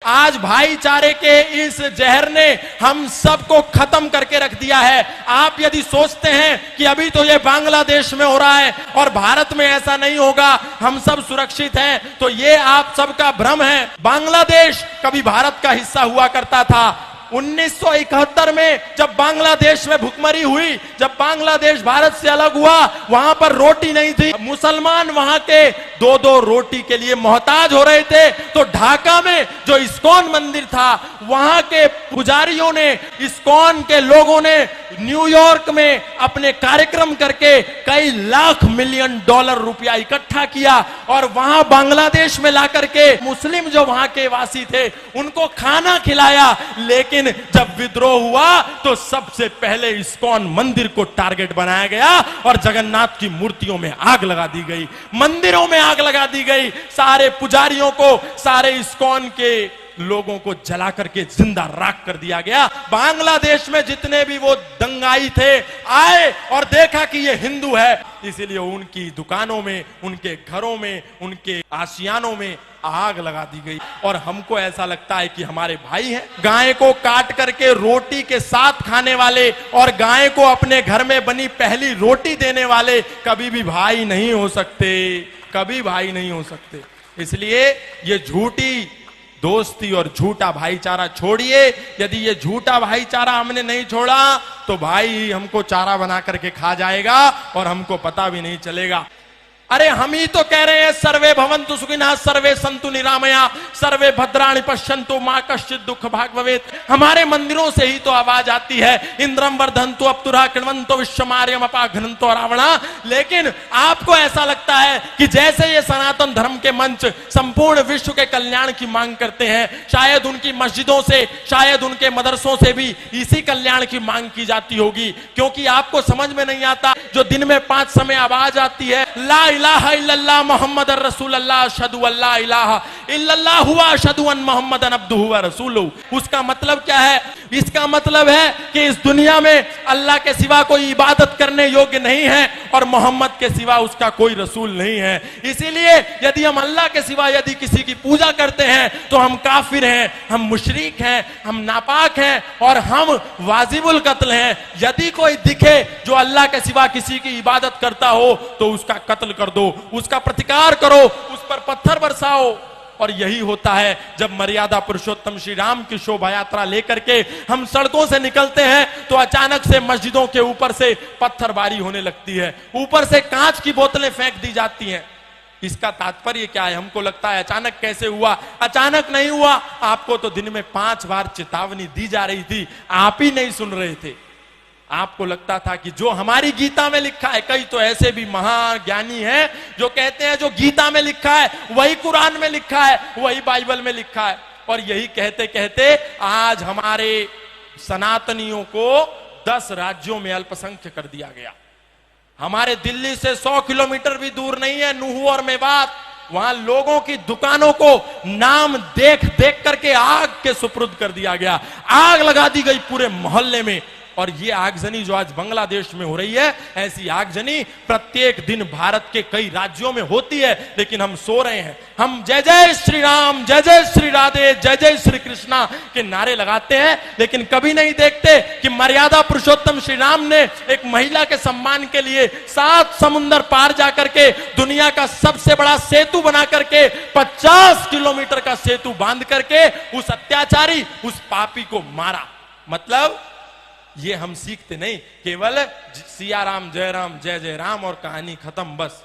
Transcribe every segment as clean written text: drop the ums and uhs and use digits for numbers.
आज भाईचारे के इस जहर ने हम सबको खत्म करके रख दिया है। आप यदि सोचते हैं कि अभी तो ये बांग्लादेश में हो रहा है और भारत में ऐसा नहीं होगा, हम सब सुरक्षित हैं, तो ये आप सबका भ्रम है। बांग्लादेश कभी भारत का हिस्सा हुआ करता था। 1971 में जब बांग्लादेश में भुखमरी हुई, जब बांग्लादेश भारत से अलग हुआ, वहां पर रोटी नहीं थी, मुसलमान वहां के दो दो रोटी के लिए मोहताज हो रहे थे। तो ढाका में जो इस्कॉन मंदिर था, वहां के पुजारियों ने, इस्कॉन के लोगों ने न्यूयॉर्क में अपने कार्यक्रम करके कई लाख मिलियन डॉलर रुपया इकट्ठा किया और वहां बांग्लादेश में लाकर के मुस्लिम जो वहां के वासी थे उनको खाना खिलाया। लेकिन जब विद्रोह हुआ तो सबसे पहले इस्कॉन मंदिर को टारगेट बनाया गया और जगन्नाथ की मूर्तियों में आग लगा दी गई, मंदिरों में आग लगा दी गई, सारे पुजारियों को, सारे इस्कॉन के लोगों को जला करके जिंदा राख कर दिया गया। बांग्लादेश में जितने भी वो दंगाई थे आए और देखा कि ये हिंदू है, इसीलिए उनकी दुकानों में, उनके घरों में, उनके आशियानों में आग लगा दी गई। और हमको ऐसा लगता है कि हमारे भाई हैं। गाय को काट करके रोटी के साथ खाने वाले और गाय को अपने घर में बनी पहली रोटी देने वाले कभी भी भाई नहीं हो सकते, कभी भाई नहीं हो सकते। इसलिए ये झूठी दोस्ती और झूठा भाईचारा छोड़िए। यदि ये झूठा भाईचारा हमने नहीं छोड़ा तो भाई हमको चारा बना करके खा जाएगा और हमको पता भी नहीं चलेगा। अरे हम ही तो कह रहे हैं सर्वे भवन्तु सुखिनः, सर्वे सन्तु निरामया, सर्वे भद्राणि पश्यन्तु मा कश्चित् दुःख भाग् भवेत्। हमारे मंदिरों से ही तो आवाज आती है, इंद्रम वर्धन्तु अप्तुरः कृण्वन्तो विश्वमार्यम् अपाघ्नन्तो रावणा। लेकिन आपको ऐसा लगता है कि जैसे ये सनातन धर्म के मंच संपूर्ण विश्व के कल्याण की मांग करते हैं, शायद उनकी मस्जिदों से, शायद उनके मदरसों से भी इसी कल्याण की मांग की जाती होगी। क्योंकि आपको समझ में नहीं आता, जो दिन में 5 समय आवाज आती है, ला इलाहा इल्लल्लाह मुहम्मद रसूलुल्लाह अशहदु अल्ला इलाहा इल्लल्लाह हुवा अशहदु अन मुहम्मदन अब्दुहु व रसूलुहु। उसका मतलब क्या है? इसका मतलब है कि इस दुनिया में अल्लाह के सिवा कोई इबादत करने योग्य नहीं है और मोहम्मद के सिवा उसका कोई रसूल नहीं है। इसीलिए यदि हम अल्लाह के सिवा यदि किसी की पूजा करते हैं तो हम काफिर हैं, हम मुशरिक हैं, हम नापाक हैं और हम वाजिबुल कत्ल हैं। यदि कोई दिखे जो अल्लाह के सिवा किसी की इबादत करता हो तो उसका कत्ल कर दो, उसका प्रतिकार करो, उस पर पत्थर बरसाओ। और यही होता है जब मर्यादा पुरुषोत्तम श्री राम की शोभा यात्रा लेकर के हम सड़कों से निकलते हैं तो अचानक से मस्जिदों के ऊपर से पत्थरबारी होने लगती है, ऊपर से कांच की बोतलें फेंक दी जाती हैं। इसका तात्पर्य क्या है? हमको लगता है अचानक कैसे हुआ? अचानक नहीं हुआ, आपको तो दिन में 5 बार चेतावनी दी जा रही थी, आप ही नहीं सुन रहे थे। आपको लगता था कि जो हमारी गीता में लिखा है, कई तो ऐसे भी महाज्ञानी हैं जो कहते हैं जो गीता में लिखा है वही कुरान में लिखा है, वही बाइबल में लिखा है। और यही कहते कहते आज हमारे सनातनियों को 10 राज्यों में अल्पसंख्य कर दिया गया। हमारे दिल्ली से 100 किलोमीटर भी दूर नहीं है नूह और मेवात, वहां लोगों की दुकानों को नाम देख देख करके आग के सुपुर्द कर दिया गया, आग लगा दी गई पूरे मोहल्ले में। और ये आगजनी जो आज बांग्लादेश में हो रही है, ऐसी आगजनी प्रत्येक दिन भारत के कई राज्यों में होती है, लेकिन हम सो रहे हैं। हम जय जय श्री राम, जय जय श्री राधे, जय जय श्री कृष्णा के नारे लगाते हैं, लेकिन कभी नहीं देखते कि मर्यादा पुरुषोत्तम श्री राम ने एक महिला के सम्मान के लिए 7 समुंदर पार जाकर के दुनिया का सबसे बड़ा सेतु बना करके 50 किलोमीटर का सेतु बांध करके उस अत्याचारी, उस पापी को मारा। मतलब ये हम सीखते नहीं, केवल सिया राम जय राम जय जय राम और कहानी खत्म, बस।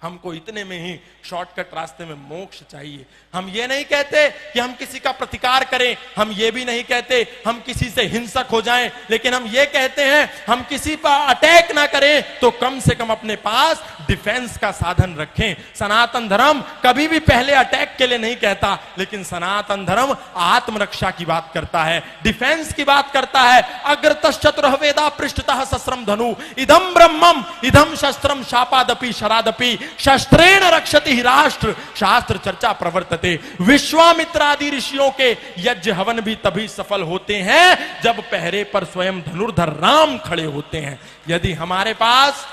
हमको इतने में ही शॉर्टकट रास्ते में मोक्ष चाहिए। हम ये नहीं कहते कि हम किसी का प्रतिकार करें, हम ये भी नहीं कहते हम किसी से हिंसक हो जाएं, लेकिन हम ये कहते हैं हम किसी पर अटैक ना करें तो कम से कम अपने पास डिफेंस का साधन रखें। सनातन धर्म कभी भी पहले अटैक के लिए नहीं कहता, लेकिन सनातन धर्म आत्मरक्षा की बात करता है, डिफेंस की बात करता है। अग्रतश्चतुरः वेदा पृष्ठतः सस्रम धनु इदम ब्रह्मम इदम शस्त्रम शापादपि शरादपि शस्त्रेण रक्षति ही राष्ट्र शास्त्र चर्चा प्रवर्तते। विश्वामित्रादि ऋषियों के यज्ञ हवन भी तभी सफल होते हैं जब पहरे पर स्वयं धनुर्धर राम खड़े होते हैं। यदि हमारे पास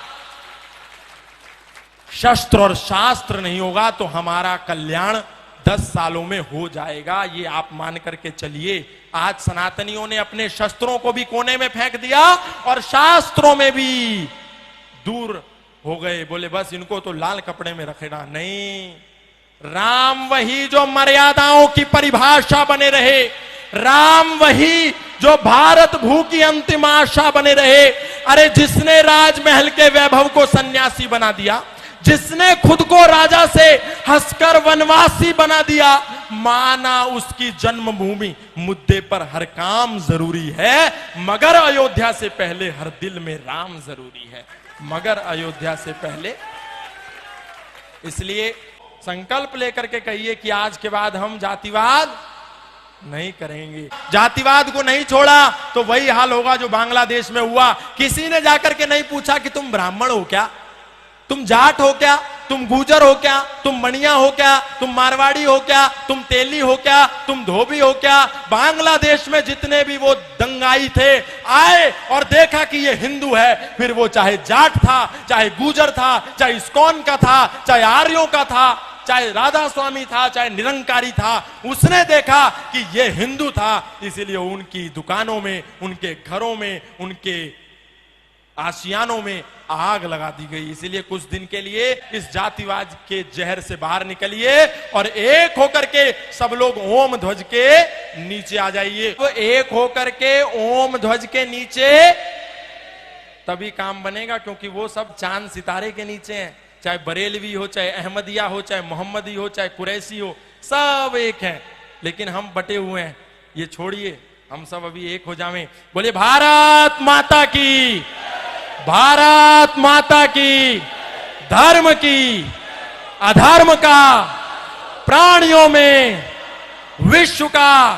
शस्त्र और शास्त्र नहीं होगा तो हमारा कल्याण 10 सालों में हो जाएगा, ये आप मान करके चलिए। आज सनातनियों ने अपने शस्त्रों को भी कोने में फेंक दिया और शास्त्रों में भी दूर हो गए, बोले बस इनको तो लाल कपड़े में रखना नहीं। राम वही जो मर्यादाओं की परिभाषा बने रहे, राम वही जो भारत भू की अंतिम आशा बने रहे। अरे जिसने राजमहल के वैभव को सन्यासी बना दिया, जिसने खुद को राजा से हंसकर वनवासी बना दिया, माना उसकी जन्मभूमि मुद्दे पर हर काम जरूरी है, मगर अयोध्या से पहले हर दिल में राम जरूरी है, मगर अयोध्या से पहले। इसलिए संकल्प लेकर के कहिए कि आज के बाद हम जातिवाद नहीं करेंगे। जातिवाद को नहीं छोड़ा तो वही हाल होगा जो बांग्लादेश में हुआ। किसी ने जाकर के नहीं पूछा कि तुम ब्राह्मण हो क्या, तुम जाट हो क्या, तुम गुजर हो क्या, तुम मणिया हो क्या, तुम मारवाड़ी हो क्या, तुम तेली हो क्या, तुम धोबी हो क्या। बांग्लादेश में जितने भी वो दंगाई थे आए और देखा कि ये हिंदू है, फिर वो चाहे जाट था, चाहे गुजर था, चाहे इस्कॉन का था, चाहे आर्यों का था, चाहे राधा स्वामी था, चाहे निरंकारी था, उसने देखा कि ये हिंदू था। इसीलिए उनकी दुकानों में, उनके घरों में, उनके आशियानों में आग लगा दी गई। इसीलिए कुछ दिन के लिए इस जातिवाद के जहर से बाहर निकलिए और एक होकर के सब लोग ओम ध्वज के नीचे आ जाइए। तो एक होकर के ओम ध्वज के नीचे तभी काम बनेगा, क्योंकि वो सब चांद सितारे के नीचे हैं। चाहे बरेलवी हो, चाहे अहमदिया हो, चाहे मोहम्मदी हो, चाहे कुरैशी हो, सब एक हैं, लेकिन हम बटे हुए हैं। ये छोड़िए, हम सब अभी एक हो जावें। बोले भारत माता की, भारत माता की, धर्म की, अधर्म का, प्राणियों में, विश्व का